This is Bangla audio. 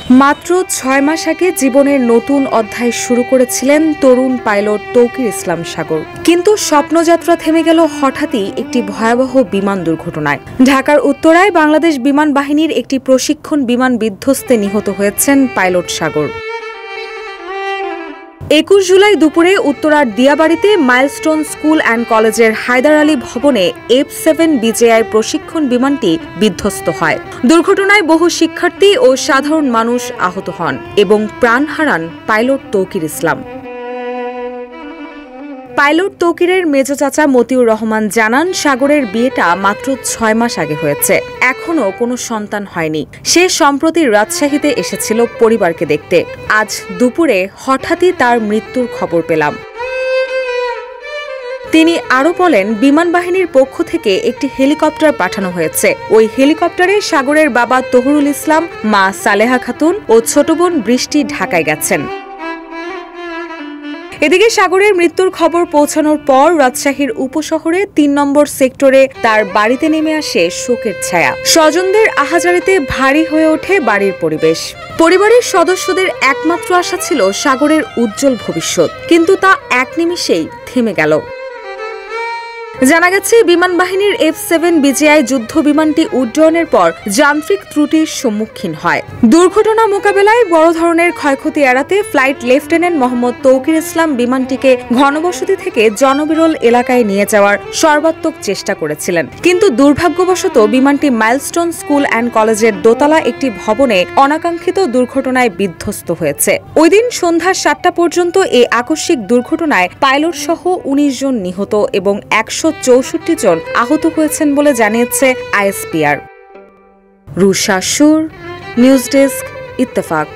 মাত্র ৬ মাস আগে জীবনের নতুন অধ্যায় শুরু করেছিলেন তরুণ পাইলট তৌকির ইসলাম সাগর। কিন্তু স্বপ্নযাত্রা থেমে গেল হঠাৎই একটি ভয়াবহ বিমান দুর্ঘটনায়। ঢাকার উত্তরায় বাংলাদেশ বিমান বাহিনীর একটি প্রশিক্ষণ বিমান বিধ্বস্তে নিহত হয়েছেন পাইলট সাগর। ২১ জুলাই দুপুরে উত্তরার দিয়াবাড়িতে মাইলস্টোন স্কুল অ্যান্ড কলেজের হায়দার আলী ভবনে F-7 BJI প্রশিক্ষণ বিমানটি বিধ্বস্ত হয়। দুর্ঘটনায় বহু শিক্ষার্থী ও সাধারণ মানুষ আহত হন এবং প্রাণ হারান পাইলট তৌকির ইসলাম। পাইলট তৌকিরের মেজ চাচা মতিউর রহমান জানান, সাগরের বিয়েটা মাত্র ৬ মাস আগে হয়েছে, এখনো কোনো সন্তান হয়নি। সে সম্প্রতি রাজশাহীতে এসেছিল পরিবারকে দেখতে। আজ দুপুরে হঠাৎই তার মৃত্যুর খবর পেলাম। তিনি আরও বলেন, বিমান বাহিনীর পক্ষ থেকে একটি হেলিকপ্টার পাঠানো হয়েছে। ওই হেলিকপ্টারে সাগরের বাবা তহুরুল ইসলাম, মা সালেহা খাতুন ও ছোট বোন বৃষ্টি ঢাকায় গেছেন। এদিকে সাগরের মৃত্যুর খবর পৌঁছানোর পর রাজশাহীর উপশহরে ৩ নম্বর সেক্টরে তার বাড়িতে নেমে আসে শোকের ছায়া। স্বজনদের আহাজারিতে ভারী হয়ে ওঠে বাড়ির পরিবেশ। পরিবারের সদস্যদের একমাত্র আশা ছিল সাগরের উজ্জ্বল ভবিষ্যৎ, কিন্তু তা এক নিমিষেই থেমে গেল। জানা গেছে, বিমান বাহিনীর F-7 BJI যুদ্ধ বিমানটি উড্ডয়নের পর যান্ত্রিক ত্রুটির সম্মুখীন হয়। দুর্ঘটনা মোকাবেলায় বড় ধরনের ক্ষয়ক্ষতি এড়াতে ফ্লাইট লেফটেন্যান্ট মোহাম্মদ তৌকির ইসলাম বিমানটিকে ঘনবসতি থেকে জনবিরল এলাকায় নিয়ে যাওয়ার সর্বাত্মক চেষ্টা করেছিলেন। কিন্তু দুর্ভাগ্যবশত বিমানটি মাইলস্টোন স্কুল অ্যান্ড কলেজের দোতলা একটি ভবনে অনাকাঙ্ক্ষিত দুর্ঘটনায় বিধ্বস্ত হয়েছে। ওই দিন সন্ধ্যা ৭টা পর্যন্ত এই আকস্মিক দুর্ঘটনায় পাইলট সহ ১৯ জন নিহত এবং ১৬৪ জন আহত হয়েছেন বলে জানিয়েছে ISPR। রুশা সুর, নিউজ ডেস্ক, ইত্তেফাক।